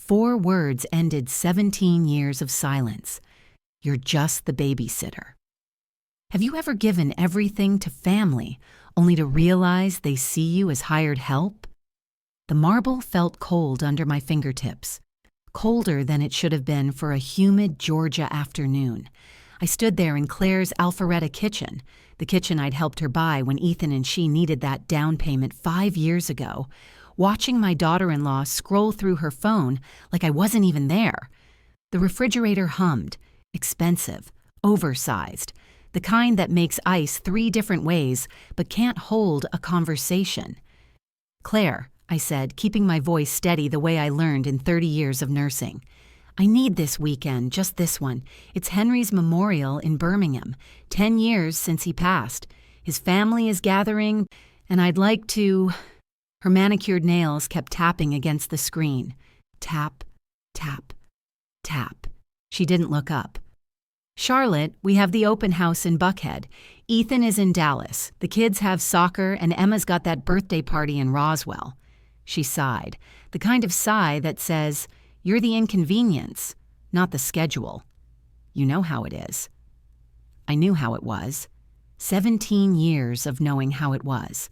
4 words ended 17 years of silence. You're just the babysitter. Have you ever given everything to family, only to realize they see you as hired help? The marble felt cold under my fingertips, colder than it should have been for a humid Georgia afternoon. I stood there in Claire's Alpharetta kitchen, the kitchen I'd helped her buy when Ethan and she needed that down payment 5 years ago, watching my daughter-in-law scroll through her phone like I wasn't even there. The refrigerator hummed, expensive, oversized, the kind that makes ice 3 different ways but can't hold a conversation. "Claire," I said, keeping my voice steady the way I learned in 30 years of nursing. "I need this weekend, just this one. It's Henry's memorial in Birmingham, 10 years since he passed. His family is gathering, and I'd like to—" Her manicured nails kept tapping against the screen. Tap, tap, tap. She didn't look up. "Charlotte, we have the open house in Buckhead. Ethan is in Dallas. The kids have soccer, and Emma's got that birthday party in Roswell." She sighed, the kind of sigh that says, "You're the inconvenience, not the schedule. You know how it is." I knew how it was. 17 years of knowing how it was.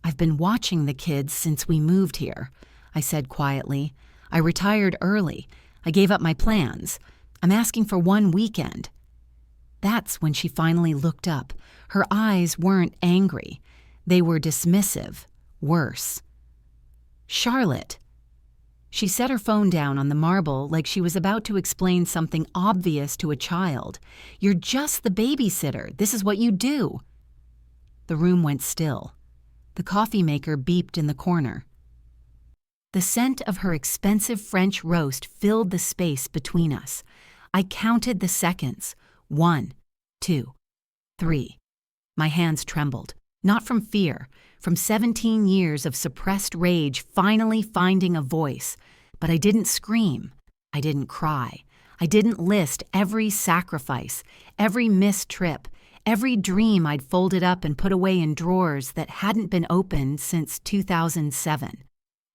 "I've been watching the kids since we moved here," I said quietly. "I retired early. I gave up my plans. I'm asking for 1 weekend." That's when she finally looked up. Her eyes weren't angry. They were dismissive, worse. "Charlotte." She set her phone down on the marble like she was about to explain something obvious to a child. "You're just the babysitter. This is what you do." The room went still. The coffee maker beeped in the corner. The scent of her expensive French roast filled the space between us. I counted the seconds. 1, 2, 3. My hands trembled, not from fear, from 17 years of suppressed rage finally finding a voice. But I didn't scream. I didn't cry. I didn't list every sacrifice, every missed trip, every dream I'd folded up and put away in drawers that hadn't been opened since 2007.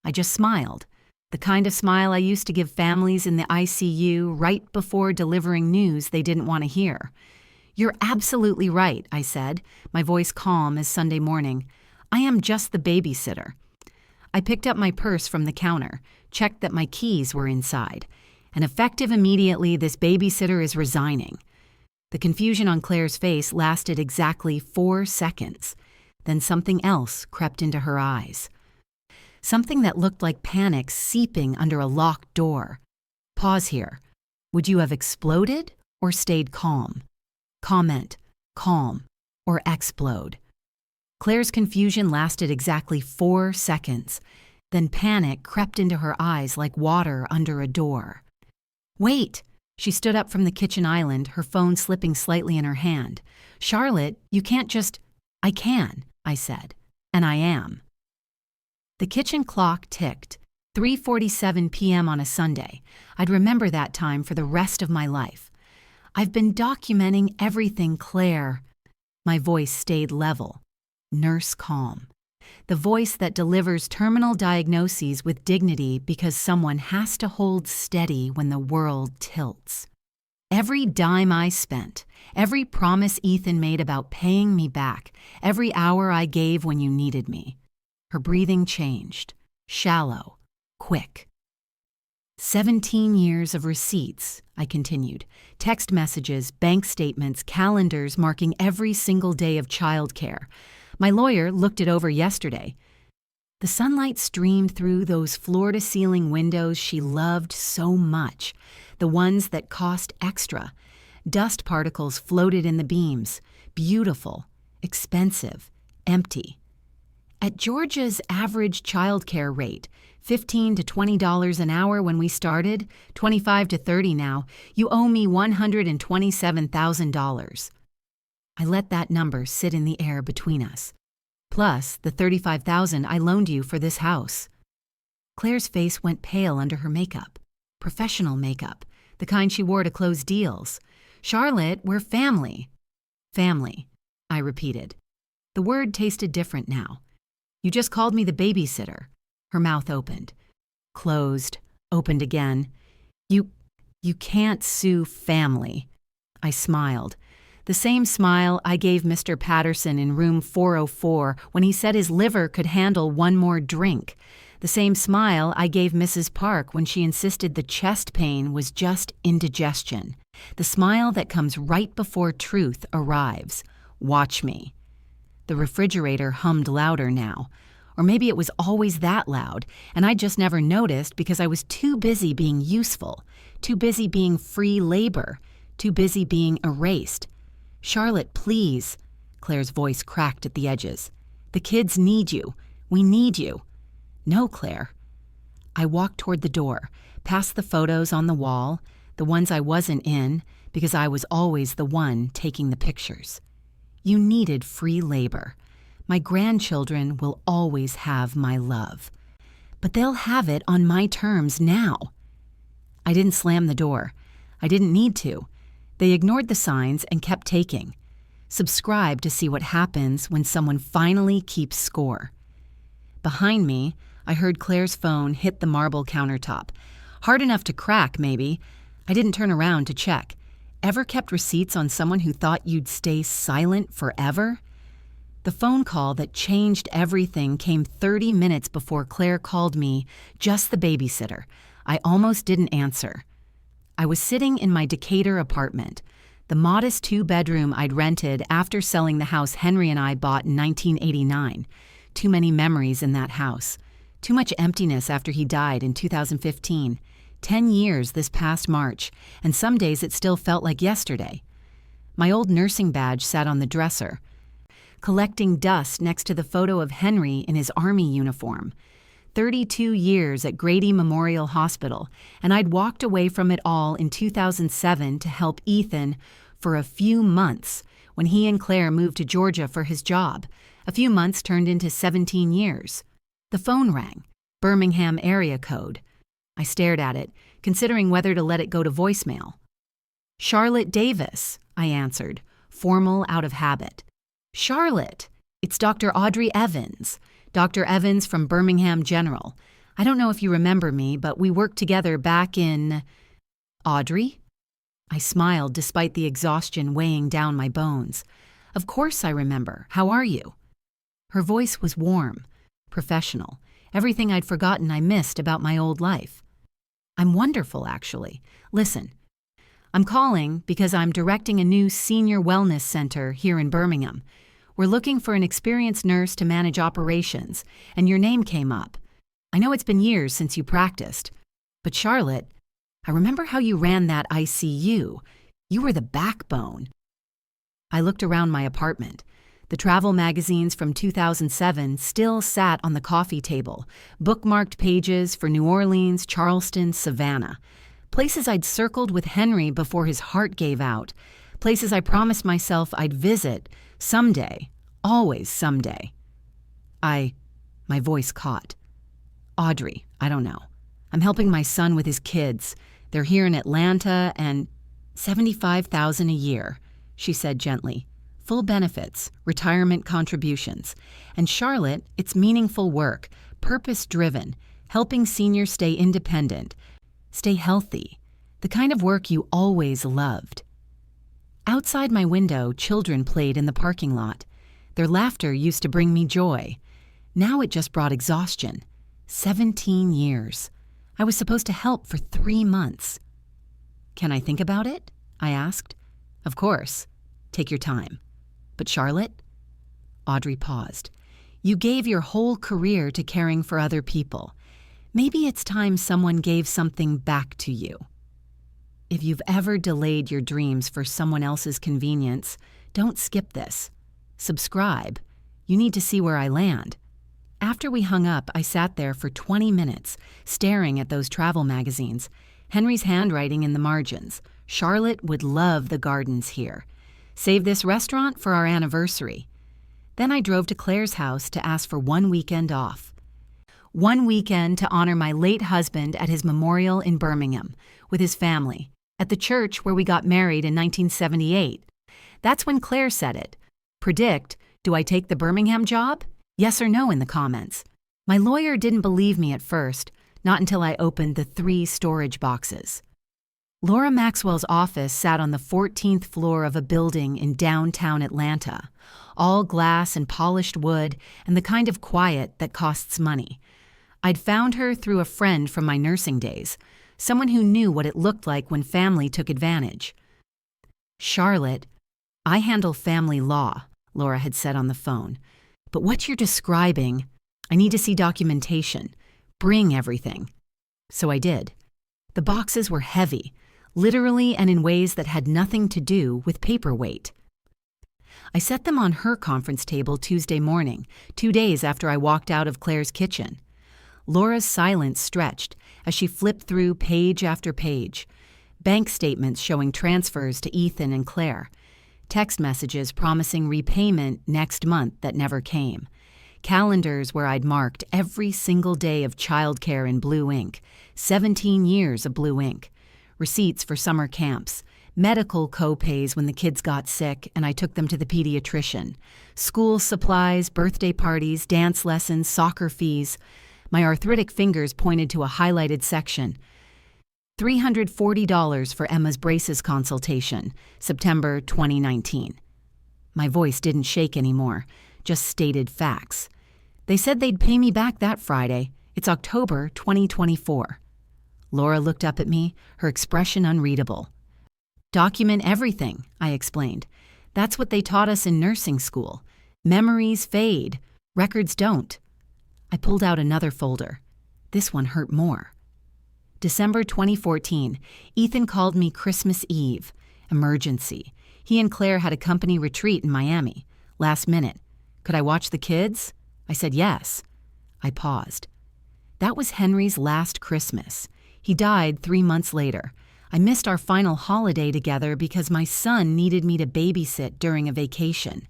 I just smiled, the kind of smile I used to give families in the ICU right before delivering news they didn't want to hear. "You're absolutely right," I said, my voice calm as Sunday morning. "I am just the babysitter." I picked up my purse from the counter, checked that my keys were inside, and effective immediately, this babysitter is resigning. The confusion on Claire's face lasted exactly 4 seconds. Then something else crept into her eyes. Something that looked like panic seeping under a locked door. Pause here. Would you have exploded or stayed calm? Comment, calm, or explode. Claire's confusion lasted exactly 4 seconds. Then panic crept into her eyes like water under a door. "Wait!" She stood up from the kitchen island, her phone slipping slightly in her hand. "Charlotte, you can't just—" "I can," I said, "and I am." The kitchen clock ticked. 3:47 p.m. on a Sunday. I'd remember that time for the rest of my life. "I've been documenting everything, Claire." My voice stayed level, nurse calm. The voice that delivers terminal diagnoses with dignity because someone has to hold steady when the world tilts. Every dime I spent, every promise Ethan made about paying me back, every hour I gave when you needed me. Her breathing changed, shallow, quick. 17 years of receipts, I continued. Text messages, bank statements, calendars marking every single day of childcare. My lawyer looked it over yesterday. The sunlight streamed through those floor-to-ceiling windows she loved so much, the ones that cost extra. Dust particles floated in the beams, beautiful, expensive, empty. At Georgia's average childcare rate, $15 to $20 an hour when we started, $25 to $30 now, you owe me $127,000. I let that number sit in the air between us, plus the $35,000 I loaned you for this house. Claire's face went pale under her makeup, professional makeup, the kind she wore to close deals. "Charlotte, we're family." "Family," I repeated. The word tasted different now. "You just called me the babysitter." Her mouth opened, closed, opened again. You can't sue family. I smiled. The same smile I gave Mr. Patterson in room 404 when he said his liver could handle one more drink. The same smile I gave Mrs. Park when she insisted the chest pain was just indigestion. The smile that comes right before truth arrives. Watch me. The refrigerator hummed louder now. Or maybe it was always that loud, and I just never noticed because I was too busy being useful, too busy being free labor, too busy being erased. Charlotte, please. Claire's voice cracked at the edges. The kids need you. We need you. No, Claire. I walked toward the door, past the photos on the wall, the ones I wasn't in, because I was always the one taking the pictures. You needed free labor. My grandchildren will always have my love. But they'll have it on my terms now. I didn't slam the door. I didn't need to. They ignored the signs and kept taking. Subscribe to see what happens when someone finally keeps score. Behind me, I heard Claire's phone hit the marble countertop. Hard enough to crack, maybe. I didn't turn around to check. Ever kept receipts on someone who thought you'd stay silent forever? The phone call that changed everything came 30 minutes before Claire called me, just the babysitter. I almost didn't answer. I was sitting in my Decatur apartment, the modest 2-bedroom I'd rented after selling the house Henry and I bought in 1989. Too many memories in that house. Too much emptiness after he died in 2015. 10 years this past March, and some days it still felt like yesterday. My old nursing badge sat on the dresser, collecting dust next to the photo of Henry in his Army uniform. 32 years at Grady Memorial Hospital, and I'd walked away from it all in 2007 to help Ethan for a few months when he and Claire moved to Georgia for his job. A few months turned into 17 years. The phone rang. Birmingham area code. I stared at it, considering whether to let it go to voicemail. Charlotte Davis, I answered, formal out of habit. Charlotte, it's Dr. Audrey Evans. Dr. Evans from Birmingham General. I don't know if you remember me, but we worked together back in... Audrey? I smiled despite the exhaustion weighing down my bones. Of course I remember. How are you? Her voice was warm, professional. Everything I'd forgotten I missed about my old life. I'm wonderful, actually. Listen, I'm calling because I'm directing a new senior wellness center here in Birmingham. We're looking for an experienced nurse to manage operations, and your name came up. I know it's been years since you practiced, but Charlotte, I remember how you ran that ICU. You were the backbone. I looked around my apartment. The travel magazines from 2007 still sat on the coffee table, bookmarked pages for New Orleans, Charleston, Savannah. Places I'd circled with Henry before his heart gave out. Places I promised myself I'd visit someday, always someday. My voice caught. Audrey, I don't know. I'm helping my son with his kids. They're here in Atlanta and $75,000 a year, she said gently. Full benefits, retirement contributions. And Charlotte, it's meaningful work, purpose-driven, helping seniors stay independent, stay healthy, the kind of work you always loved. Outside my window, children played in the parking lot. Their laughter used to bring me joy. Now it just brought exhaustion. 17 years. I was supposed to help for 3 months. Can I think about it? I asked. Of course. Take your time. But Charlotte? Audrey paused. You gave your whole career to caring for other people. Maybe it's time someone gave something back to you. If you've ever delayed your dreams for someone else's convenience, don't skip this. Subscribe. You need to see where I land. After we hung up, I sat there for 20 minutes, staring at those travel magazines. Henry's handwriting in the margins. Charlotte would love the gardens here. Save this restaurant for our anniversary. Then I drove to Claire's house to ask for 1 weekend off. 1 weekend to honor my late husband at his memorial in Birmingham, with his family, at the church where we got married in 1978. That's when Claire said it. Predict, do I take the Birmingham job? Yes or no in the comments. My lawyer didn't believe me at first, not until I opened the 3 storage boxes. Laura Maxwell's office sat on the 14th floor of a building in downtown Atlanta, all glass and polished wood and the kind of quiet that costs money. I'd found her through a friend from my nursing days, someone who knew what it looked like when family took advantage. "Charlotte, I handle family law," Laura had said on the phone. "But what you're describing, I need to see documentation. Bring everything." So I did. The boxes were heavy, literally and in ways that had nothing to do with paperweight. I set them on her conference table Tuesday morning, 2 days after I walked out of Claire's kitchen. Laura's silence stretched as she flipped through page after page. Bank statements showing transfers to Ethan and Claire. Text messages promising repayment next month that never came. Calendars where I'd marked every single day of childcare in blue ink, 17 years of blue ink. Receipts for summer camps, medical co-pays when the kids got sick and I took them to the pediatrician, school supplies, birthday parties, dance lessons, soccer fees. My arthritic fingers pointed to a highlighted section. $340 for Emma's braces consultation, September 2019. My voice didn't shake anymore, just stated facts. They said they'd pay me back that Friday. It's October 2024. Laura looked up at me, her expression unreadable. "Document everything," I explained. "That's what they taught us in nursing school. Memories fade, records don't." I pulled out another folder. This one hurt more. December 2014, Ethan called me Christmas Eve. Emergency. He and Claire had a company retreat in Miami. Last minute. Could I watch the kids? I said yes. I paused. That was Henry's last Christmas. He died 3 months later. I missed our final holiday together because my son needed me to babysit during a vacation.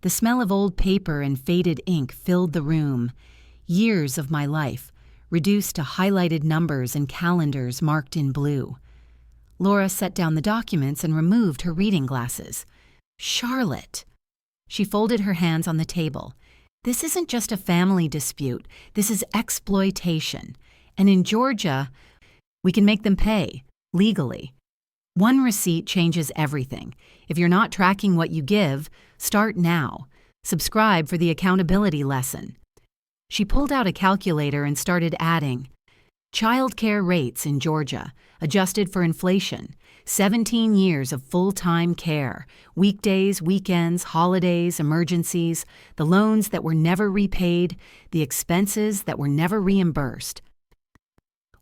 The smell of old paper and faded ink filled the room. Years of my life, reduced to highlighted numbers and calendars marked in blue. Laura set down the documents and removed her reading glasses. "Charlotte." She folded her hands on the table. "This isn't just a family dispute. This is exploitation. And in Georgia, we can make them pay, legally. One receipt changes everything. If you're not tracking what you give, start now. Subscribe for the accountability lesson." She pulled out a calculator and started adding. Childcare rates in Georgia, adjusted for inflation, 17 years of full-time care, weekdays, weekends, holidays, emergencies, the loans that were never repaid, the expenses that were never reimbursed.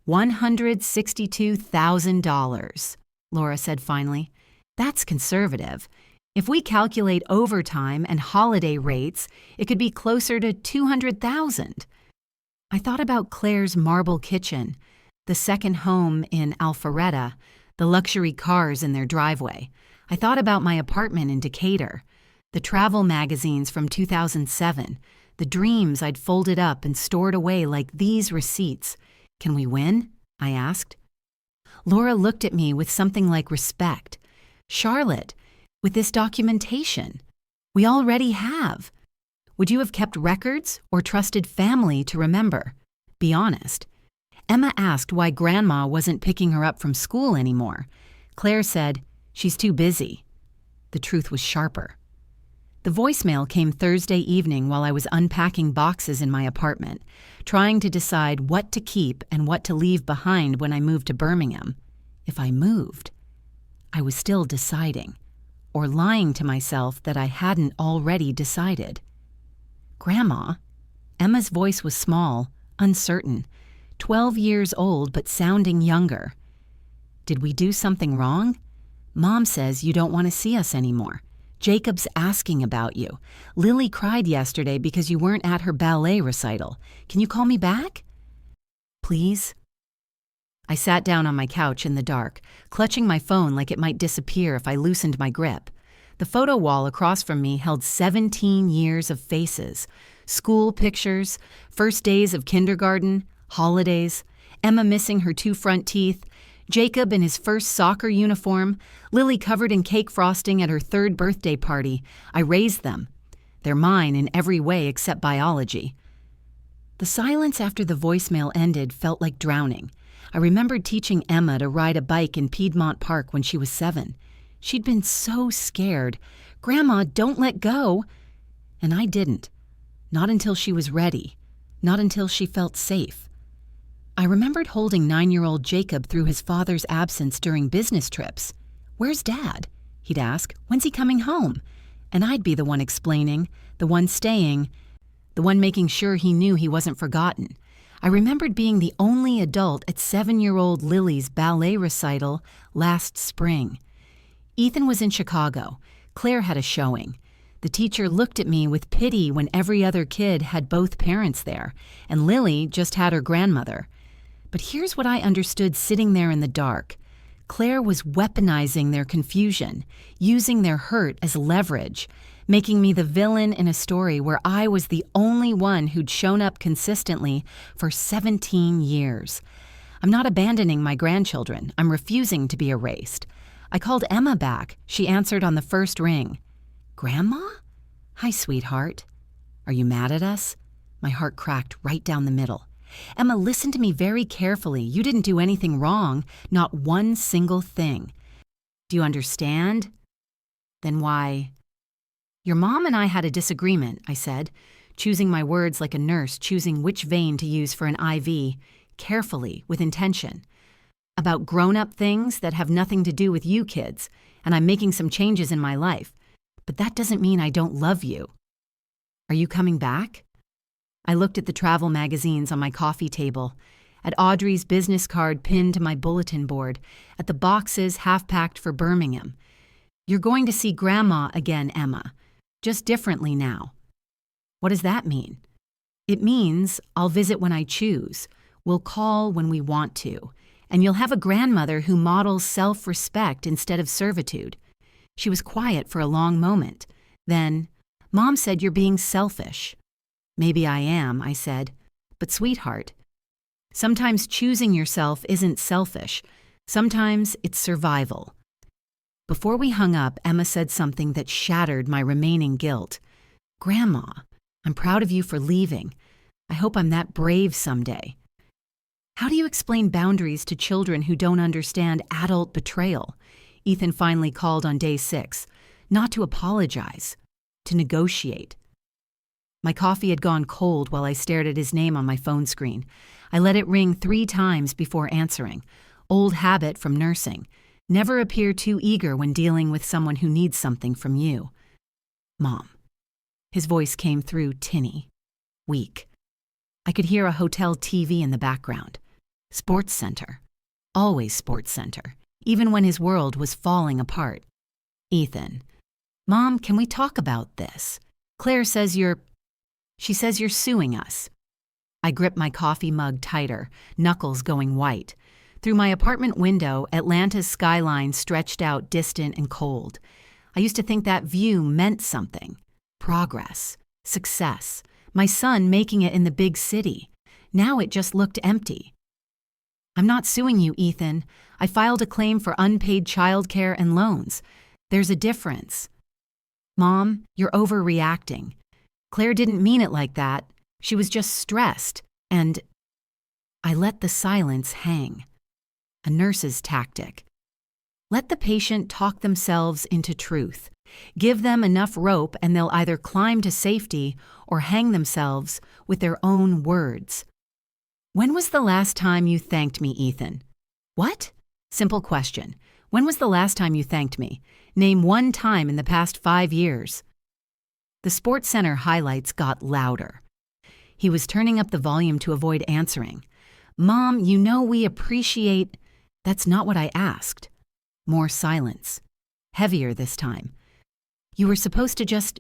$162,000, Laura said finally. "That's conservative. If we calculate overtime and holiday rates, it could be closer to $200,000. I thought about Claire's marble kitchen, the second home in Alpharetta, the luxury cars in their driveway. I thought about my apartment in Decatur, the travel magazines from 2007, the dreams I'd folded up and stored away like these receipts. Can we win? I asked. Laura looked at me with something like respect. "Charlotte, with this documentation, we already have. Would you have kept records or trusted family to remember? Be honest." Emma asked why Grandma wasn't picking her up from school anymore. Claire said, "She's too busy." The truth was sharper. The voicemail came Thursday evening while I was unpacking boxes in my apartment, trying to decide what to keep and what to leave behind when I moved to Birmingham. If I moved, I was still deciding, or lying to myself that I hadn't already decided. "Grandma?" Emma's voice was small, uncertain, 12 years old but sounding younger. "Did we do something wrong? Mom says you don't want to see us anymore. Jacob's asking about you. Lily cried yesterday because you weren't at her ballet recital. Can you call me back? Please?" I sat down on my couch in the dark, clutching my phone like it might disappear if I loosened my grip. The photo wall across from me held 17 years of faces. School pictures, first days of kindergarten, holidays, Emma missing her 2 front teeth, Jacob in his first soccer uniform, Lily covered in cake frosting at her 3rd birthday party. I raised them. They're mine in every way except biology. The silence after the voicemail ended felt like drowning. I remembered teaching Emma to ride a bike in Piedmont Park when she was 7. She'd been so scared. "Grandma, don't let go." And I didn't. Not until she was ready. Not until she felt safe. I remembered holding 9-year-old Jacob through his father's absence during business trips. "Where's Dad?" he'd ask. "When's he coming home?" And I'd be the one explaining, the one staying, the one making sure he knew he wasn't forgotten. I remembered being the only adult at 7-year-old Lily's ballet recital last spring. Ethan was in Chicago. Claire had a showing. The teacher looked at me with pity when every other kid had both parents there, and Lily just had her grandmother. But here's what I understood sitting there in the dark. Claire was weaponizing their confusion, using their hurt as leverage, making me the villain in a story where I was the only one who'd shown up consistently for 17 years. I'm not abandoning my grandchildren. I'm refusing to be erased. I called Emma back. She answered on the first ring. "Grandma?" "Hi, sweetheart." "Are you mad at us?" My heart cracked right down the middle. "Emma, listen to me very carefully. You didn't do anything wrong, not one single thing. Do you understand?" "Then why?" "Your mom and I had a disagreement," I said, choosing my words like a nurse choosing which vein to use for an IV, carefully, with intention. "About grown-up things that have nothing to do with you kids, and I'm making some changes in my life. But that doesn't mean I don't love you. Are you coming back?" I looked at the travel magazines on my coffee table, at Audrey's business card pinned to my bulletin board, at the boxes half-packed for Birmingham. "You're going to see Grandma again, Emma, just differently now." "What does that mean?" "It means I'll visit when I choose. We'll call when we want to. And you'll have a grandmother who models self-respect instead of servitude." She was quiet for a long moment. Then, "Mom said you're being selfish." "Maybe I am," I said. "But sweetheart, sometimes choosing yourself isn't selfish. Sometimes it's survival." Before we hung up, Emma said something that shattered my remaining guilt. "Grandma, I'm proud of you for leaving. I hope I'm that brave someday." How do you explain boundaries to children who don't understand adult betrayal? Ethan finally called on day 6, not to apologize, to negotiate. My coffee had gone cold while I stared at his name on my phone screen. I let it ring 3 times before answering. Old habit from nursing. Never appear too eager when dealing with someone who needs something from you. "Mom." His voice came through tinny, weak. I could hear a hotel TV in the background. Sports Center. Always Sports Center, even when his world was falling apart. "Ethan." "Mom, can we talk about this? Claire says She says you're suing us." I gripped my coffee mug tighter, knuckles going white. Through my apartment window, Atlanta's skyline stretched out distant and cold. I used to think that view meant something. Progress, success, my son making it in the big city. Now it just looked empty. "I'm not suing you, Ethan. I filed a claim for unpaid childcare and loans. There's a difference." "Mom, you're overreacting. Claire didn't mean it like that. She was just stressed, and—" I let the silence hang. A nurse's tactic. Let the patient talk themselves into truth. Give them enough rope and they'll either climb to safety or hang themselves with their own words. "When was the last time you thanked me, Ethan?" "What?" Simple question. When was the last time you thanked me? Name one time in the past 5 years. The Sports Center highlights got louder. He was turning up the volume to avoid answering. "Mom, you know we appreciate—" "That's not what I asked." More silence. Heavier this time. "You were supposed to just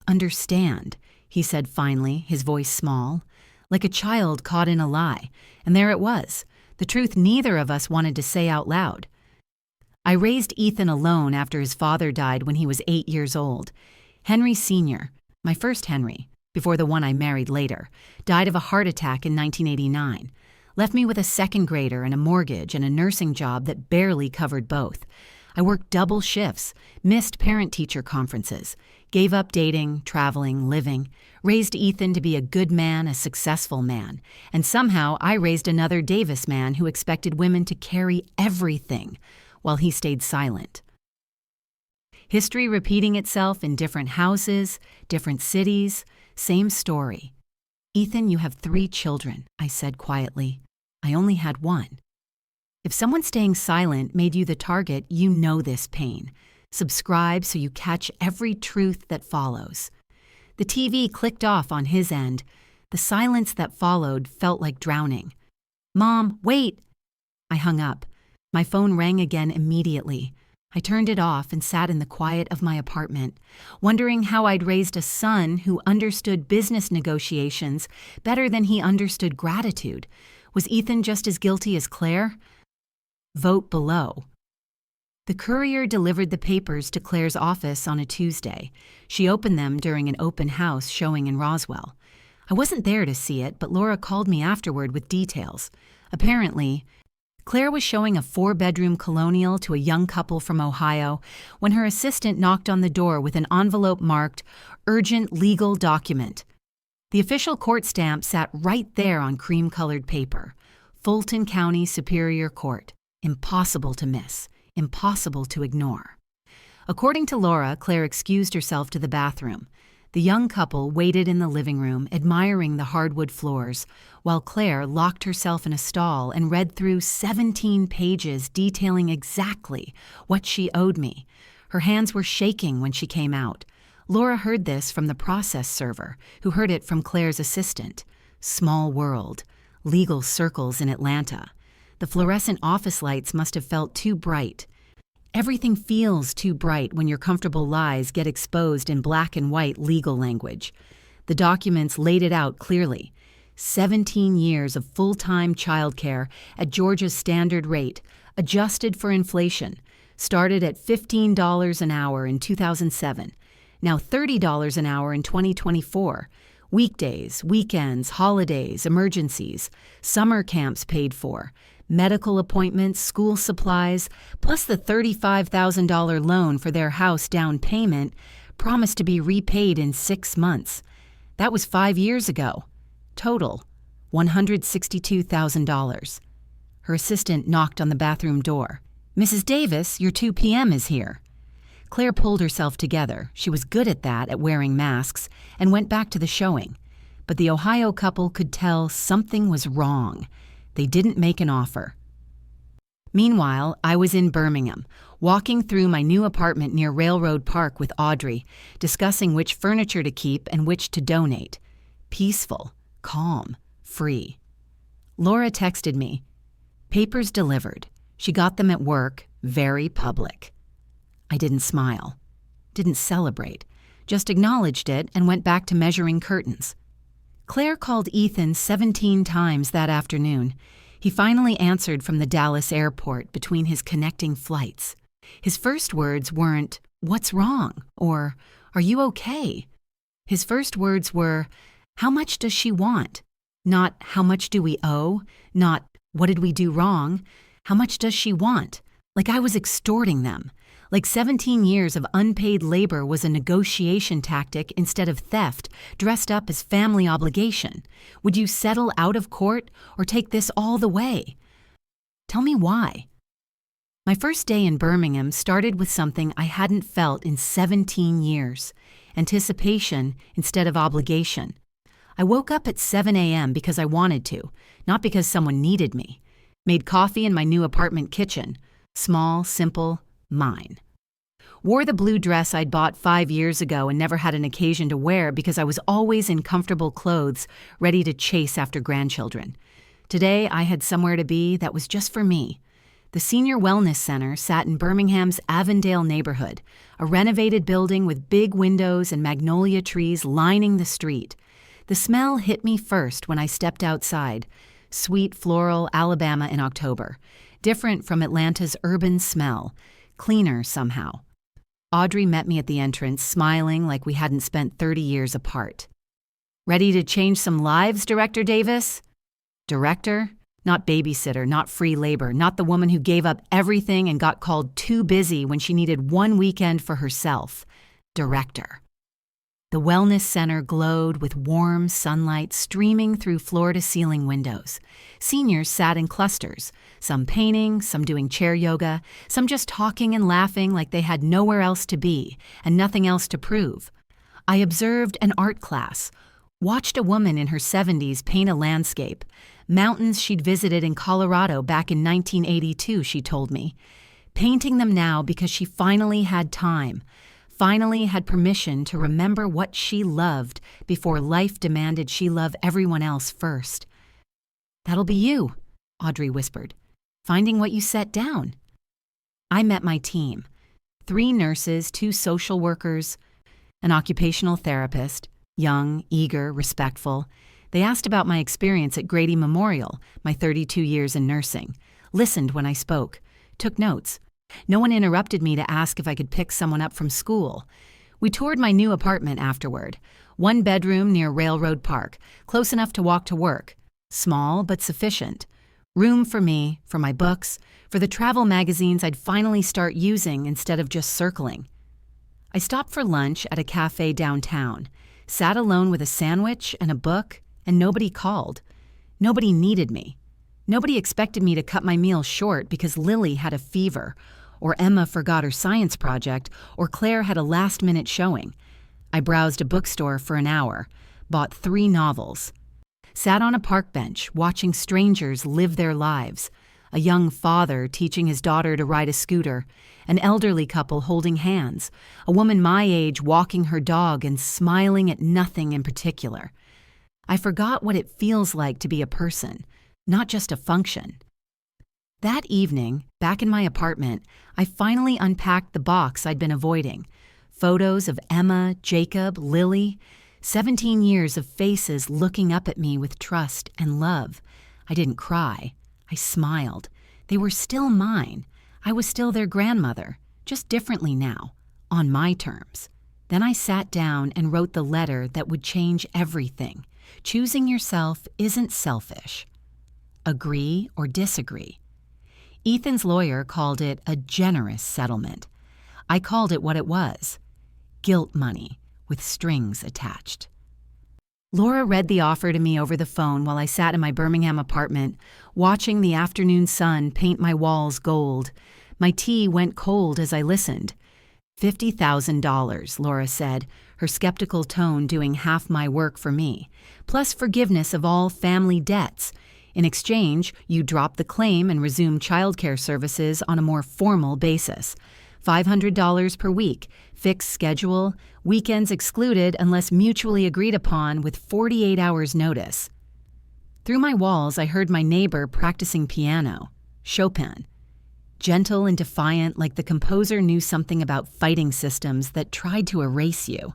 understand," he said finally, his voice small, like a child caught in a lie. And there it was, the truth neither of us wanted to say out loud. I raised Ethan alone after his father died when he was 8 years old. Henry Sr., my first Henry, before the one I married later, died of a heart attack in 1989. Left me with a second grader and a mortgage and a nursing job that barely covered both. I worked double shifts, missed parent-teacher conferences, gave up dating, traveling, living, raised Ethan to be a good man, a successful man, and somehow I raised another Davis man who expected women to carry everything while he stayed silent. History repeating itself in different houses, different cities, same story. Ethan, you have 3 children, I said quietly. I only had 1. If someone staying silent made you the target, you know this pain. Subscribe so you catch every truth that follows. The TV clicked off on his end. The silence that followed felt like drowning. Mom, wait! I hung up. My phone rang again immediately. I turned it off and sat in the quiet of my apartment, wondering how I'd raised a son who understood business negotiations better than he understood gratitude. Was Ethan just as guilty as Claire? Vote below. The courier delivered the papers to Claire's office on a Tuesday. She opened them during an open house showing in Roswell. I wasn't there to see it, but Laura called me afterward with details. Apparently, Claire was showing a 4-bedroom colonial to a young couple from Ohio when her assistant knocked on the door with an envelope marked "Urgent Legal Document." The official court stamp sat right there on cream-colored paper. Fulton County Superior Court. Impossible to miss. Impossible to ignore. According to Laura, Claire excused herself to the bathroom. The young couple waited in the living room, admiring the hardwood floors, while Claire locked herself in a stall and read through 17 pages detailing exactly what she owed me. Her hands were shaking when she came out. Laura heard this from the process server, who heard it from Claire's assistant. Small world. Legal circles in Atlanta. The fluorescent office lights must have felt too bright. Everything feels too bright when your comfortable lies get exposed in black and white legal language. The documents laid it out clearly. 17 years of full-time childcare at Georgia's standard rate, adjusted for inflation, started at $15 an hour in 2007, now $30 an hour in 2024. Weekdays, weekends, holidays, emergencies, summer camps paid for, medical appointments, school supplies, plus the $35,000 loan for their house down payment promised to be repaid in 6 months. That was 5 years ago. Total, $162,000. Her assistant knocked on the bathroom door. "Mrs. Davis, your 2 p.m. is here." Claire pulled herself together. She was good at that, at wearing masks, and went back to the showing. But the Ohio couple could tell something was wrong. They didn't make an offer. Meanwhile, I was in Birmingham, walking through my new apartment near Railroad Park with Audrey, discussing which furniture to keep and which to donate. Peaceful, calm, free. Laura texted me. Papers delivered. She got them at work, very public. I didn't smile, didn't celebrate, just acknowledged it and went back to measuring curtains. Claire called Ethan 17 times that afternoon. He finally answered from the Dallas airport between his connecting flights. His first words weren't, "What's wrong?" or "Are you okay?" His first words were, "How much does she want?" Not, "How much do we owe?" Not, "What did we do wrong?" How much does she want? Like I was extorting them. Like 17 years of unpaid labor was a negotiation tactic instead of theft, dressed up as family obligation. Would you settle out of court or take this all the way? Tell me why. My first day in Birmingham started with something I hadn't felt in 17 years, anticipation instead of obligation. I woke up at 7 a.m. because I wanted to, not because someone needed me. Made coffee in my new apartment kitchen. Small, simple, mine. Wore the blue dress I'd bought 5 years ago and never had an occasion to wear because I was always in comfortable clothes, ready to chase after grandchildren. Today, I had somewhere to be that was just for me. The Senior Wellness Center sat in Birmingham's Avondale neighborhood, a renovated building with big windows and magnolia trees lining the street. The smell hit me first when I stepped outside. Sweet floral Alabama in October. Different from Atlanta's urban smell. Cleaner somehow. Audrey met me at the entrance, smiling like we hadn't spent 30 years apart. "Ready to change some lives, Director Davis?" Director? Not babysitter, not free labor, not the woman who gave up everything and got called too busy when she needed one weekend for herself. Director. The wellness center glowed with warm sunlight streaming through floor-to-ceiling windows. Seniors sat in clusters, some painting, some doing chair yoga, some just talking and laughing like they had nowhere else to be and nothing else to prove. I observed an art class, watched a woman in her 70s paint a landscape, mountains she'd visited in Colorado back in 1982, she told me, painting them now because she finally had time, finally had permission to remember what she loved before life demanded she love everyone else first. "That'll be you," Audrey whispered, "finding what you set down." I met my team, 3 nurses, 2 social workers, an occupational therapist, young, eager, respectful. They asked about my experience at Grady Memorial, my 32 years in nursing, listened when I spoke, took notes. No one interrupted me to ask if I could pick someone up from school. We toured my new apartment afterward, 1 bedroom near Railroad Park, close enough to walk to work, small but sufficient. Room for me, for my books, for the travel magazines I'd finally start using instead of just circling. I stopped for lunch at a cafe downtown, sat alone with a sandwich and a book, and nobody called. Nobody needed me. Nobody expected me to cut my meal short because Lily had a fever, or Emma forgot her science project, or Claire had a last-minute showing. I browsed a bookstore for an hour, bought 3 novels, sat on a park bench watching strangers live their lives, a young father teaching his daughter to ride a scooter, an elderly couple holding hands, a woman my age walking her dog and smiling at nothing in particular. I forgot what it feels like to be a person, not just a function. That evening, back in my apartment, I finally unpacked the box I'd been avoiding. Photos of Emma, Jacob, Lily, 17 years of faces looking up at me with trust and love. I didn't cry. I smiled. They were still mine. I was still their grandmother, just differently now, on my terms. Then I sat down and wrote the letter that would change everything. Choosing yourself isn't selfish. Agree or disagree. Ethan's lawyer called it a generous settlement. I called it what it was: guilt money with strings attached. Laura read the offer to me over the phone while I sat in my Birmingham apartment, watching the afternoon sun paint my walls gold. My tea went cold as I listened. $50,000, Laura said, her skeptical tone doing half my work for me, plus forgiveness of all family debts. In exchange, you drop the claim and resume childcare services on a more formal basis. $500 per week, fixed schedule, weekends excluded unless mutually agreed upon with 48 hours notice. Through my walls, I heard my neighbor practicing piano, Chopin. Gentle and defiant, like the composer knew something about fighting systems that tried to erase you.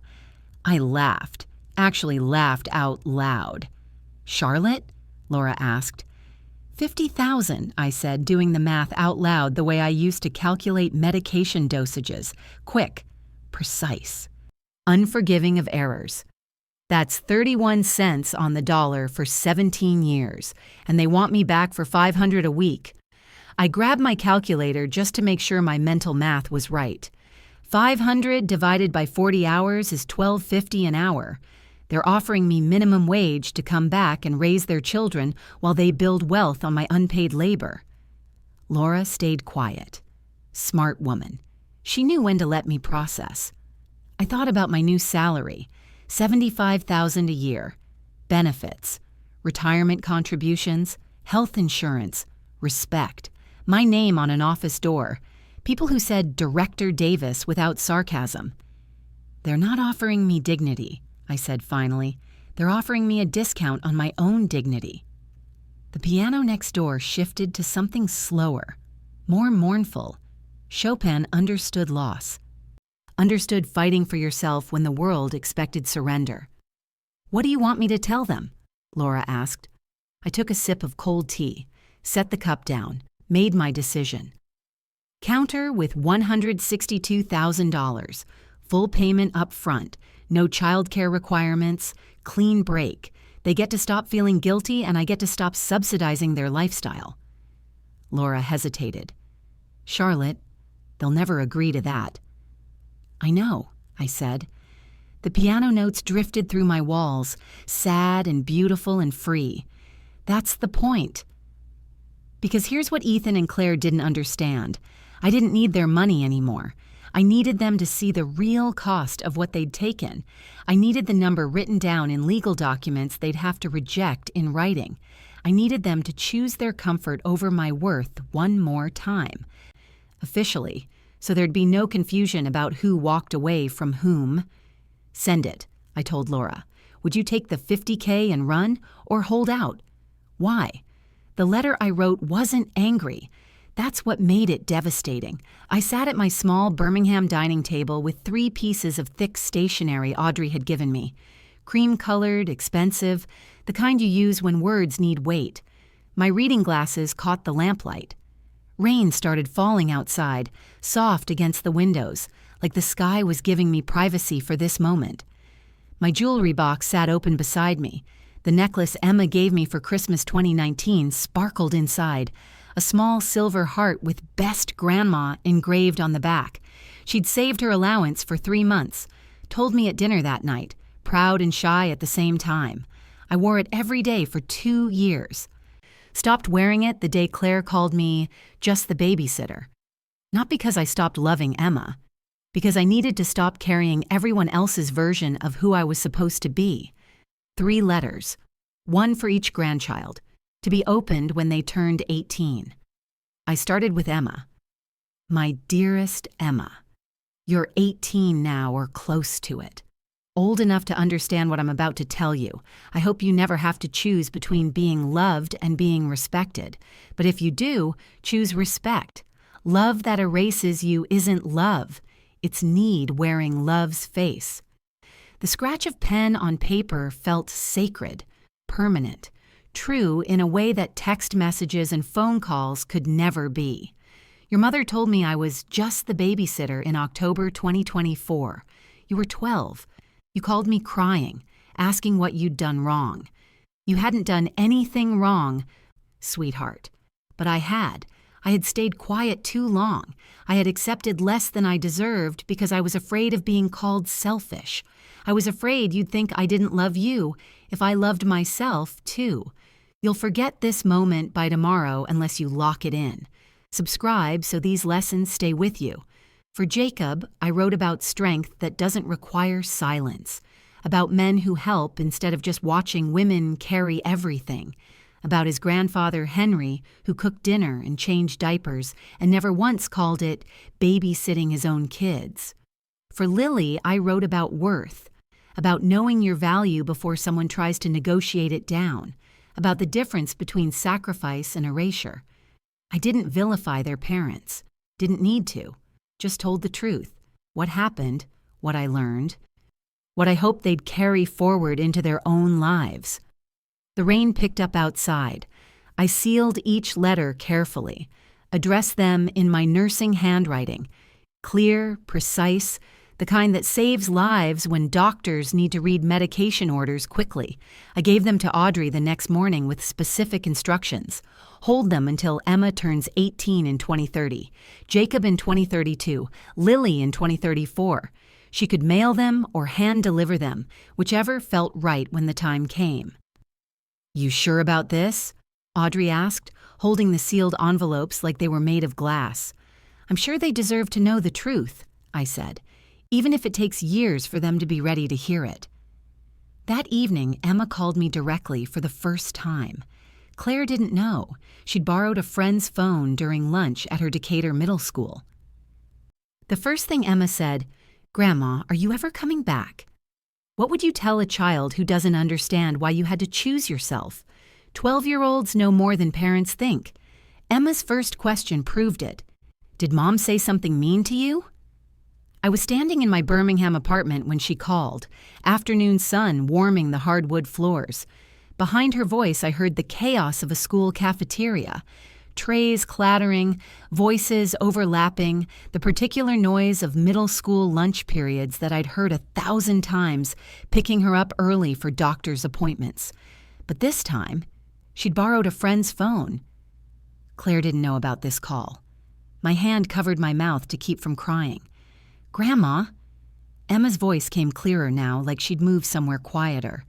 I laughed, actually laughed out loud. "Charlotte?" Laura asked. 50,000, I said, doing the math out loud the way I used to calculate medication dosages. Quick, precise, unforgiving of errors. That's 31 cents on the dollar for 17 years, and they want me back for $500 a week. I grabbed my calculator just to make sure my mental math was right. 500 divided by 40 hours is $12.50 an hour. They're offering me minimum wage to come back and raise their children while they build wealth on my unpaid labor. Laura stayed quiet. Smart woman. She knew when to let me process. I thought about my new salary, $75,000 a year, benefits, retirement contributions, health insurance, respect, my name on an office door, people who said Director Davis without sarcasm. They're not offering me dignity, I said finally. They're offering me a discount on my own dignity. The piano next door shifted to something slower, more mournful. Chopin understood loss, understood fighting for yourself when the world expected surrender. "What do you want me to tell them?" Laura asked. I took a sip of cold tea, set the cup down, made my decision. Counter with $162,000, full payment up front, no childcare requirements, clean break, They get to stop feeling guilty, and I get to stop subsidizing their lifestyle." Laura hesitated. "Charlotte, they'll never agree to that." "I know," I said. The piano notes drifted through my walls, sad and beautiful and free. "That's the point." Because here's what Ethan and Claire didn't understand. I didn't need their money anymore. I needed them to see the real cost of what they'd taken. I needed the number written down in legal documents they'd have to reject in writing. I needed them to choose their comfort over my worth one more time. Officially, so there'd be no confusion about who walked away from whom. "Send it," I told Laura. "Would you take the $50K and run, or hold out?" "Why?" The letter I wrote wasn't angry. That's what made it devastating. I sat at my small Birmingham dining table with 3 pieces of thick stationery Audrey had given me. Cream-colored, expensive, the kind you use when words need weight. My reading glasses caught the lamplight. Rain started falling outside, soft against the windows, like the sky was giving me privacy for this moment. My jewelry box sat open beside me. The necklace Emma gave me for Christmas 2019 sparkled inside, a small silver heart with "Best Grandma" engraved on the back. She'd saved her allowance for 3 months, told me at dinner that night, proud and shy at the same time. I wore it every day for 2 years. Stopped wearing it the day Claire called me just the babysitter. Not because I stopped loving Emma, because I needed to stop carrying everyone else's version of who I was supposed to be. 3 letters, 1 for each grandchild, to be opened when they turned 18. I started with Emma. "My dearest Emma, you're 18 now or close to it. Old enough to understand what I'm about to tell you. I hope you never have to choose between being loved and being respected. But if you do, choose respect. Love that erases you isn't love. It's need wearing love's face." The scratch of pen on paper felt sacred, permanent, true in a way that text messages and phone calls could never be. Your mother told me I was just the babysitter in October 2024. You were 12. You called me crying, asking what you'd done wrong. You hadn't done anything wrong, sweetheart. But I had. I had stayed quiet too long. I had accepted less than I deserved because I was afraid of being called selfish. I was afraid you'd think I didn't love you if I loved myself, too. You'll forget this moment by tomorrow unless you lock it in. Subscribe so these lessons stay with you. For Jacob, I wrote about strength that doesn't require silence, about men who help instead of just watching women carry everything, about his grandfather Henry, who cooked dinner and changed diapers and never once called it babysitting his own kids. For Lily, I wrote about worth, about knowing your value before someone tries to negotiate it down, about the difference between sacrifice and erasure. I didn't vilify their parents, didn't need to, just told the truth, what happened, what I learned, what I hoped they'd carry forward into their own lives. The rain picked up outside. I sealed each letter carefully, addressed them in my nursing handwriting, clear, precise, the kind that saves lives when doctors need to read medication orders quickly. I gave them to Audrey the next morning with specific instructions. Hold them until Emma turns 18 in 2030, Jacob in 2032, Lily in 2034. She could mail them or hand-deliver them, whichever felt right when the time came. "You sure about this?" Audrey asked, holding the sealed envelopes like they were made of glass. "I'm sure they deserve to know the truth," I said, "even if it takes years for them to be ready to hear it." That evening, Emma called me directly for the first time. Claire didn't know. She'd borrowed a friend's phone during lunch at her Decatur middle school. The first thing Emma said, "Grandma, are you ever coming back?" What would you tell a child who doesn't understand why you had to choose yourself? 12-year-olds know more than parents think. Emma's first question proved it. "Did Mom say something mean to you?" I was standing in my Birmingham apartment when she called, afternoon sun warming the hardwood floors. Behind her voice, I heard the chaos of a school cafeteria. Trays clattering, voices overlapping, the particular noise of middle school lunch periods that I'd heard 1,000 times, picking her up early for doctor's appointments. But this time, she'd borrowed a friend's phone. Claire didn't know about this call. My hand covered my mouth to keep from crying. "Grandma?" Emma's voice came clearer now, like she'd moved somewhere quieter.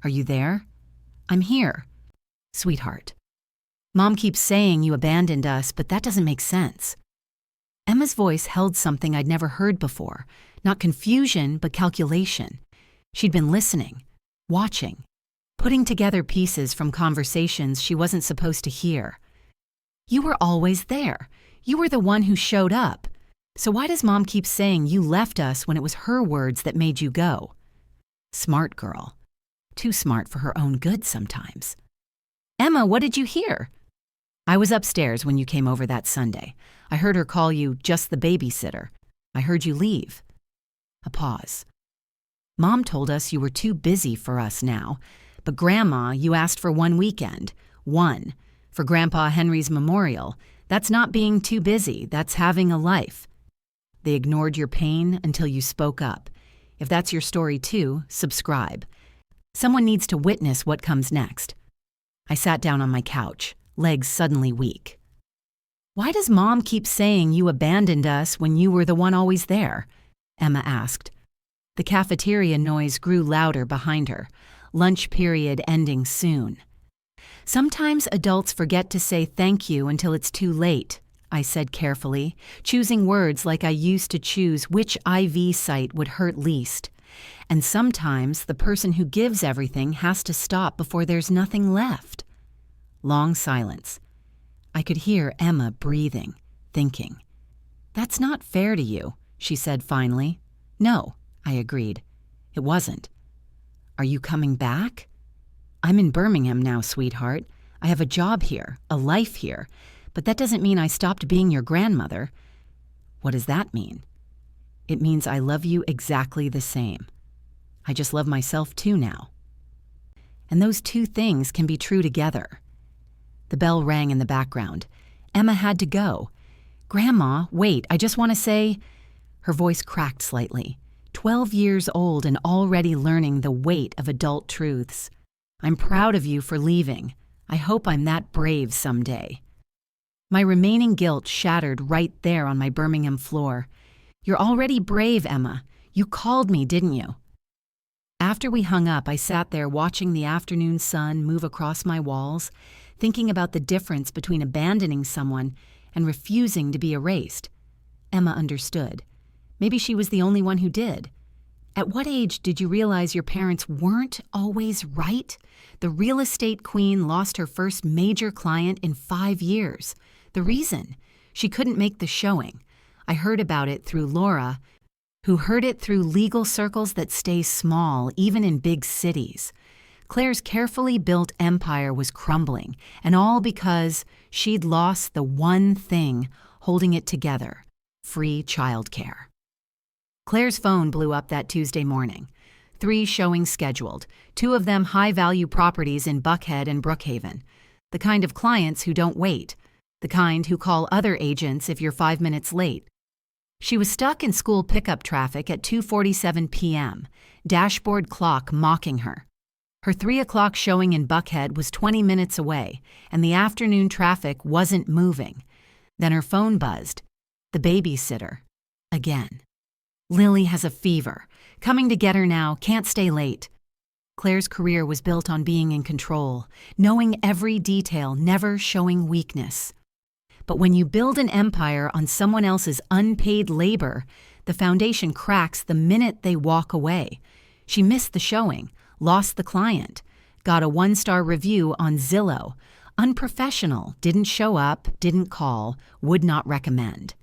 "Are you there?" "I'm here." "Sweetheart, Mom keeps saying you abandoned us, but that doesn't make sense." Emma's voice held something I'd never heard before, not confusion, but calculation. She'd been listening, watching, putting together pieces from conversations she wasn't supposed to hear. "You were always there. You were the one who showed up. So why does Mom keep saying you left us when it was her words that made you go?" Smart girl. Too smart for her own good sometimes. "Emma, what did you hear?" "I was upstairs when you came over that Sunday. I heard her call you just the babysitter. I heard you leave." A pause. "Mom told us you were too busy for us now, but Grandma, you asked for one weekend. One. For Grandpa Henry's memorial. That's not being too busy, that's having a life. They ignored your pain until you spoke up. If that's your story too, subscribe. Someone needs to witness what comes next." I sat down on my couch, legs suddenly weak. "Why does Mom keep saying you abandoned us when you were the one always there?" Emma asked. The cafeteria noise grew louder behind her, lunch period ending soon. "Sometimes adults forget to say thank you until it's too late," I said carefully, choosing words like I used to choose which IV site would hurt least. "And sometimes the person who gives everything has to stop before there's nothing left." Long silence. I could hear Emma breathing, thinking. "That's not fair to you," she said finally. "No," I agreed. "It wasn't." "Are you coming back?" "I'm in Birmingham now, sweetheart. I have a job here, a life here, but that doesn't mean I stopped being your grandmother." "What does that mean?" "It means I love you exactly the same. I just love myself too now." And those two things can be true together. The bell rang in the background. Emma had to go. "Grandma, wait, I just want to say—" Her voice cracked slightly. 12 years old and already learning the weight of adult truths. "I'm proud of you for leaving. I hope I'm that brave someday." My remaining guilt shattered right there on my Birmingham floor. "You're already brave, Emma. You called me, didn't you?" After we hung up, I sat there watching the afternoon sun move across my walls, thinking about the difference between abandoning someone and refusing to be erased. Emma understood. Maybe she was the only one who did. At what age did you realize your parents weren't always right? The real estate queen lost her first major client in 5 years. The reason? She couldn't make the showing. I heard about it through Laura, who heard it through legal circles that stay small, even in big cities. Claire's carefully built empire was crumbling, and all because she'd lost the one thing holding it together: free childcare. Claire's phone blew up that Tuesday morning. 3 showings scheduled, 2 of them high-value properties in Buckhead and Brookhaven. The kind of clients who don't wait. The kind who call other agents if you're 5 minutes late. She was stuck in school pickup traffic at 2:47 p.m., dashboard clock mocking her. Her 3 o'clock showing in Buckhead was 20 minutes away, and the afternoon traffic wasn't moving. Then her phone buzzed. The babysitter. Again. "Lily has a fever. Coming to get her now, can't stay late." Claire's career was built on being in control, knowing every detail, never showing weakness. But when you build an empire on someone else's unpaid labor, the foundation cracks the minute they walk away. She missed the showing, lost the client, got a 1-star review on Zillow. Unprofessional, didn't show up, didn't call, would not recommend.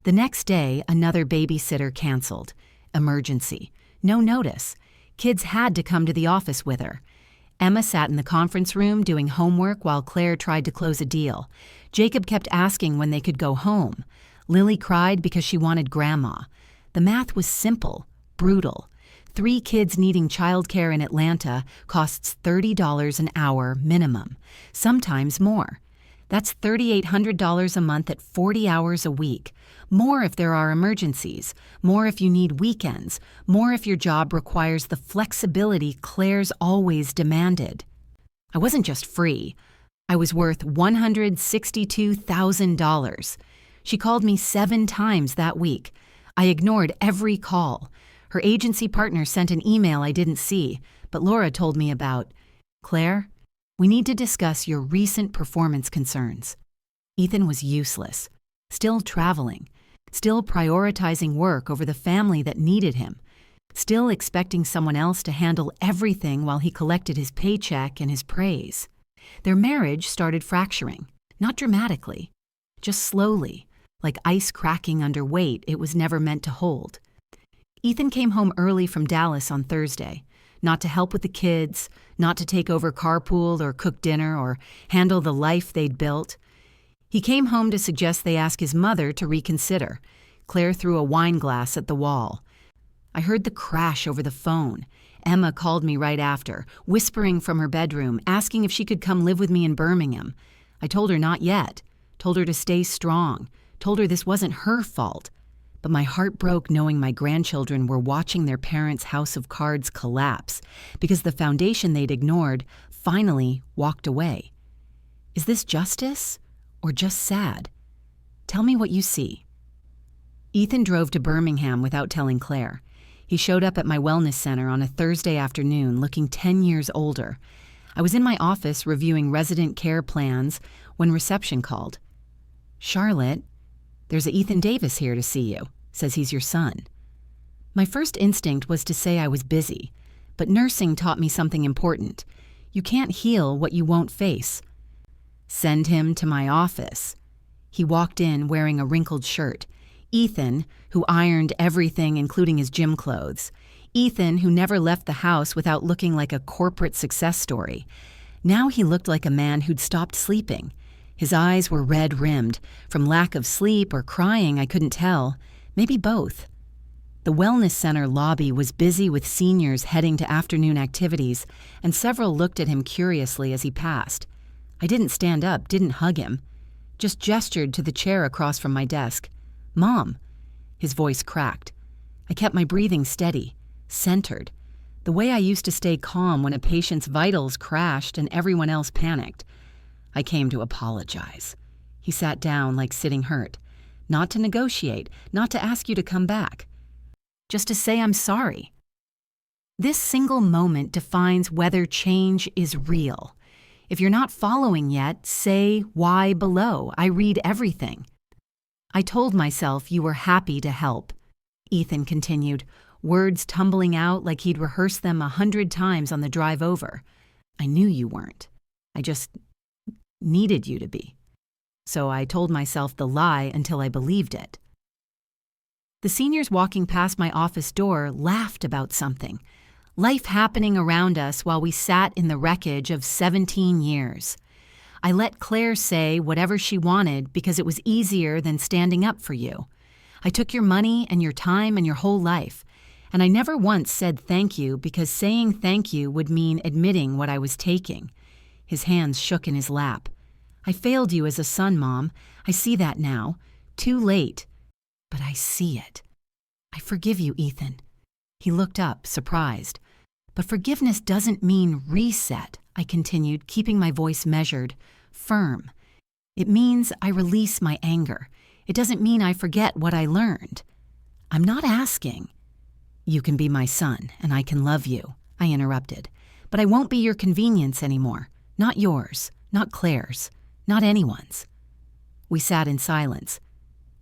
The next day, another babysitter canceled. Emergency. No notice. Kids had to come to the office with her. Emma sat in the conference room doing homework while Claire tried to close a deal. Jacob kept asking when they could go home. Lily cried because she wanted Grandma. The math was simple, brutal. 3 kids needing childcare in Atlanta costs $30 an hour minimum, sometimes more. That's $3,800 a month at 40 hours a week. More if there are emergencies, more if you need weekends, more if your job requires the flexibility Claire's always demanded. I wasn't just free. I was worth $162,000. She called me 7 times that week. I ignored every call. Her agency partner sent an email I didn't see, but Laura told me about. Claire, we need to discuss your recent performance concerns. Ethan was useless, still traveling, still prioritizing work over the family that needed him, still expecting someone else to handle everything while he collected his paycheck and his praise. Their marriage started fracturing, not dramatically, just slowly, like ice cracking under weight it was never meant to hold. Ethan came home early from Dallas on Thursday, not to help with the kids, not to take over carpool or cook dinner or handle the life they'd built. He came home to suggest they ask his mother to reconsider. Claire threw a wine glass at the wall. I heard the crash over the phone. Emma called me right after, whispering from her bedroom, asking if she could come live with me in Birmingham. I told her not yet, told her to stay strong, told her this wasn't her fault. But my heart broke knowing my grandchildren were watching their parents' house of cards collapse because the foundation they'd ignored finally walked away. Is this justice or just sad? Tell me what you see. Ethan drove to Birmingham without telling Claire. He showed up at my wellness center on a Thursday afternoon looking 10 years older. I was in my office reviewing resident care plans when reception called. Charlotte, there's a Ethan Davis here to see you. Says he's your son. My first instinct was to say I was busy, but nursing taught me something important. You can't heal what you won't face. Send him to my office. He walked in wearing a wrinkled shirt. Ethan, who ironed everything including his gym clothes. Ethan, who never left the house without looking like a corporate success story. Now he looked like a man who'd stopped sleeping. His eyes were red-rimmed. From lack of sleep or crying, I couldn't tell. Maybe both. The wellness center lobby was busy with seniors heading to afternoon activities, and several looked at him curiously as he passed. I didn't stand up, didn't hug him. Just gestured to the chair across from my desk. Mom. His voice cracked. I kept my breathing steady, centered, the way I used to stay calm when a patient's vitals crashed and everyone else panicked. I came to apologize. He sat down like sitting hurt. Not to negotiate, not to ask you to come back. Just to say I'm sorry. This single moment defines whether change is real. If you're not following yet, say why below. I read everything. I told myself you were happy to help. Ethan continued, words tumbling out like he'd rehearsed them 100 times on the drive over. I knew you weren't. I just needed you to be. So I told myself the lie until I believed it. The seniors walking past my office door laughed about something. Life happening around us while we sat in the wreckage of 17 years. I let Claire say whatever she wanted because it was easier than standing up for you. I took your money and your time and your whole life. And I never once said thank you because saying thank you would mean admitting what I was taking. His hands shook in his lap. I failed you as a son, Mom. I see that now. Too late. But I see it. I forgive you, Ethan. He looked up, surprised. But forgiveness doesn't mean reset, I continued, keeping my voice measured, firm. It means I release my anger. It doesn't mean I forget what I learned. I'm not asking. You can be my son, and I can love you, I interrupted. But I won't be your convenience anymore. Not yours, not Claire's. Not anyone's. We sat in silence.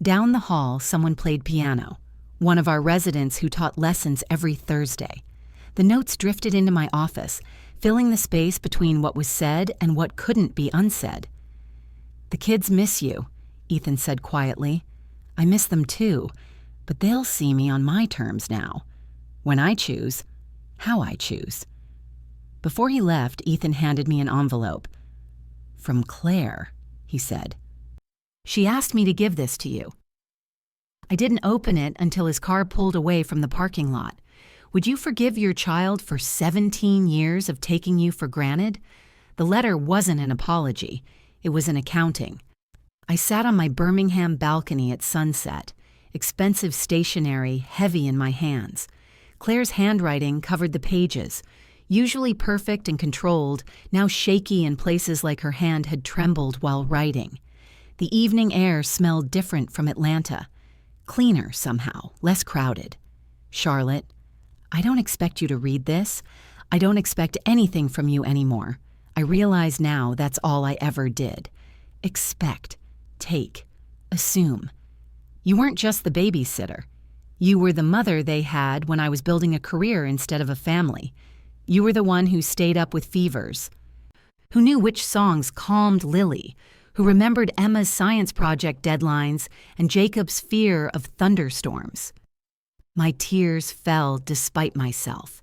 Down the hall, someone played piano, one of our residents who taught lessons every Thursday. The notes drifted into my office, filling the space between what was said and what couldn't be unsaid. The kids miss you, Ethan said quietly. I miss them too, but they'll see me on my terms now. When I choose, how I choose. Before he left, Ethan handed me an envelope. From Claire, he said. She asked me to give this to you. I didn't open it until his car pulled away from the parking lot. Would you forgive your child for 17 years of taking you for granted? The letter wasn't an apology. It was an accounting. I sat on my Birmingham balcony at sunset, expensive stationery heavy in my hands. Claire's handwriting covered the pages. Usually perfect and controlled, now shaky in places like her hand had trembled while writing. The evening air smelled different from Atlanta. Cleaner somehow, less crowded. Charlotte, I don't expect you to read this. I don't expect anything from you anymore. I realize now that's all I ever did. Expect, take, assume. You weren't just the babysitter. You were the mother they had when I was building a career instead of a family. You were the one who stayed up with fevers, who knew which songs calmed Lily, who remembered Emma's science project deadlines and Jacob's fear of thunderstorms. My tears fell despite myself.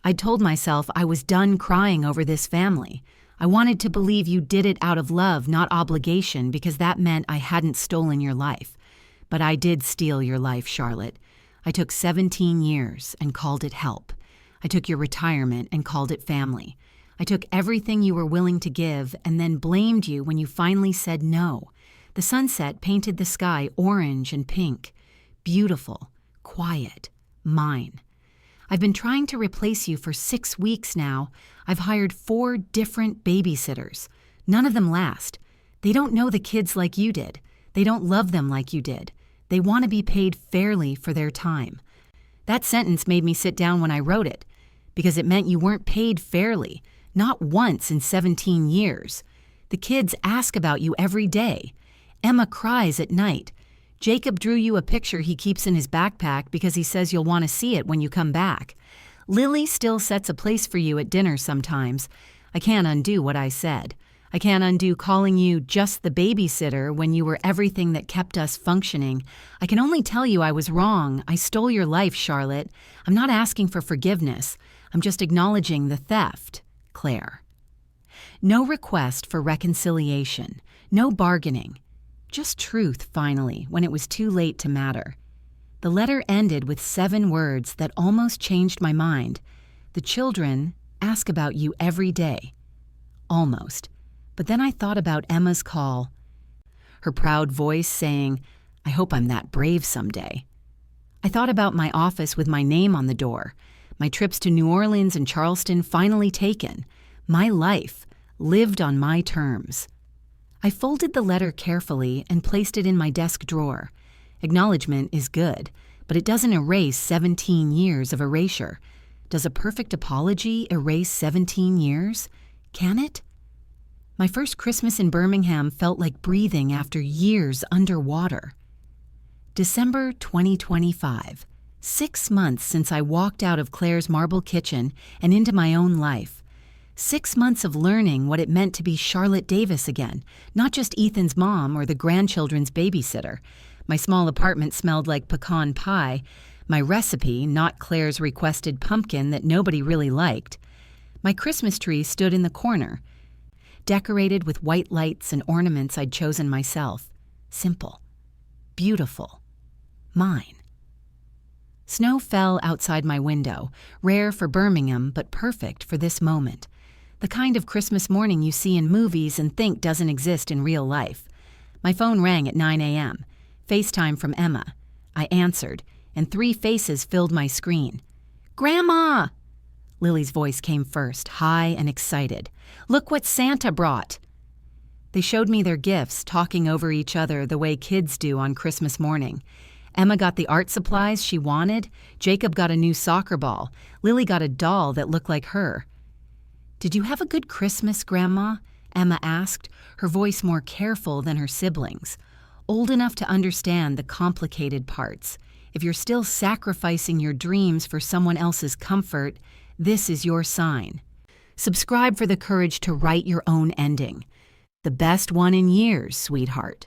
I told myself I was done crying over this family. I wanted to believe you did it out of love, not obligation, because that meant I hadn't stolen your life. But I did steal your life, Charlotte. I took 17 years and called it help. I took your retirement and called it family. I took everything you were willing to give and then blamed you when you finally said no. The sunset painted the sky orange and pink. Beautiful, quiet, mine. I've been trying to replace you for 6 weeks now. I've hired 4 different babysitters. None of them last. They don't know the kids like you did. They don't love them like you did. They want to be paid fairly for their time. That sentence made me sit down when I wrote it, because it meant you weren't paid fairly, not once in 17 years. The kids ask about you every day. Emma cries at night. Jacob drew you a picture he keeps in his backpack because he says you'll want to see it when you come back. Lily still sets a place for you at dinner sometimes. I can't undo what I said. I can't undo calling you just the babysitter when you were everything that kept us functioning. I can only tell you I was wrong. I stole your life, Charlotte. I'm not asking for forgiveness. I'm just acknowledging the theft. Claire. No request for reconciliation. No bargaining. Just truth, finally, when it was too late to matter. The letter ended with 7 words that almost changed my mind. The children ask about you every day. Almost. But then I thought about Emma's call. Her proud voice saying, I hope I'm that brave someday. I thought about my office with my name on the door. My trips to New Orleans and Charleston finally taken. My life, lived on my terms. I folded the letter carefully and placed it in my desk drawer. Acknowledgement is good, but it doesn't erase 17 years of erasure. Does a perfect apology erase 17 years? Can it? My first Christmas in Birmingham felt like breathing after years underwater. December 2025. 6 months since I walked out of Claire's marble kitchen and into my own life. 6 months of learning what it meant to be Charlotte Davis again, not just Ethan's mom or the grandchildren's babysitter. My small apartment smelled like pecan pie. My recipe, not Claire's requested pumpkin that nobody really liked. My Christmas tree stood in the corner, decorated with white lights and ornaments I'd chosen myself. Simple. Beautiful. Mine. Snow fell outside my window, rare for Birmingham but perfect for this moment. The kind of Christmas morning you see in movies and think doesn't exist in real life. My phone rang at 9 a.m. FaceTime from Emma. I answered, and 3 faces filled my screen. Grandma! Lily's voice came first, high and excited. Look what Santa brought! They showed me their gifts, talking over each other the way kids do on Christmas morning. Emma got the art supplies she wanted. Jacob got a new soccer ball. Lily got a doll that looked like her. Did you have a good Christmas, Grandma? Emma asked, her voice more careful than her siblings. Old enough to understand the complicated parts. If you're still sacrificing your dreams for someone else's comfort, this is your sign. Subscribe for the courage to write your own ending. The best one in years, sweetheart.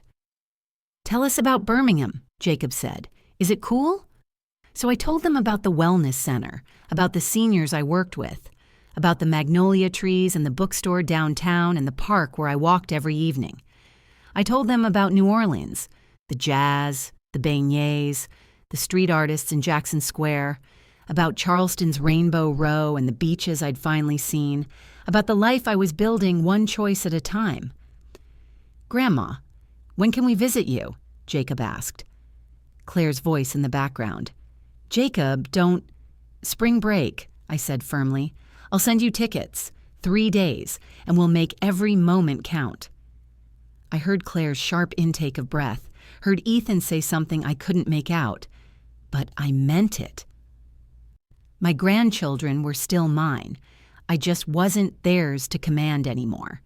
Tell us about Birmingham, Jacob said. Is it cool? So I told them about the wellness center, about the seniors I worked with, about the magnolia trees and the bookstore downtown and the park where I walked every evening. I told them about New Orleans, the jazz, the beignets, the street artists in Jackson Square, about Charleston's Rainbow Row and the beaches I'd finally seen, about the life I was building one choice at a time. Grandma, when can we visit you? Jacob asked. Claire's voice in the background. Jacob, don't... Spring break, I said firmly. I'll send you tickets, 3 days, and we'll make every moment count." I heard Claire's sharp intake of breath, heard Ethan say something I couldn't make out, but I meant it. My grandchildren were still mine. I just wasn't theirs to command anymore.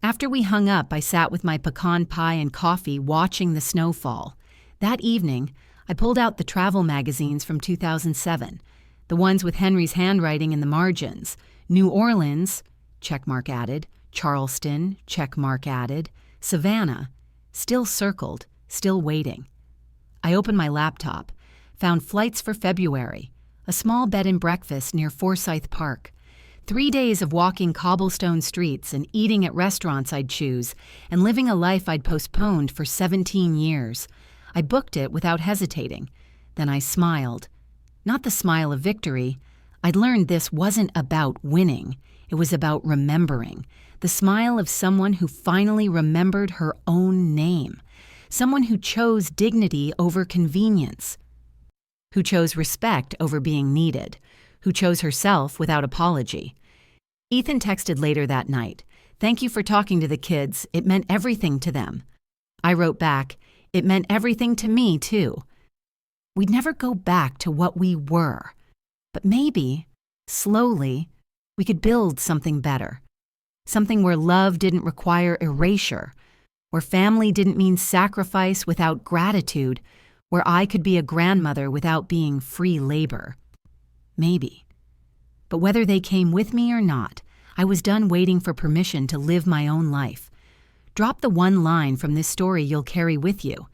After we hung up, I sat with my pecan pie and coffee watching the snow fall. That evening, I pulled out the travel magazines from 2007, the ones with Henry's handwriting in the margins. New Orleans, checkmark added. Charleston, checkmark added. Savannah, still circled, still waiting. I opened my laptop, found flights for February, a small bed and breakfast near Forsyth Park, 3 days of walking cobblestone streets and eating at restaurants I'd choose, and living a life I'd postponed for 17 years. I booked it without hesitating. Then I smiled. Not the smile of victory. I'd learned this wasn't about winning. It was about remembering. The smile of someone who finally remembered her own name. Someone who chose dignity over convenience. Who chose respect over being needed. Who chose herself without apology. Ethan texted later that night, "Thank you for talking to the kids. It meant everything to them." I wrote back, "It meant everything to me, too." We'd never go back to what we were. But maybe, slowly, we could build something better. Something where love didn't require erasure. Where family didn't mean sacrifice without gratitude. Where I could be a grandmother without being free labor. Maybe. But whether they came with me or not, I was done waiting for permission to live my own life. Drop the one line from this story you'll carry with you.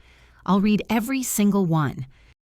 I'll read every single one,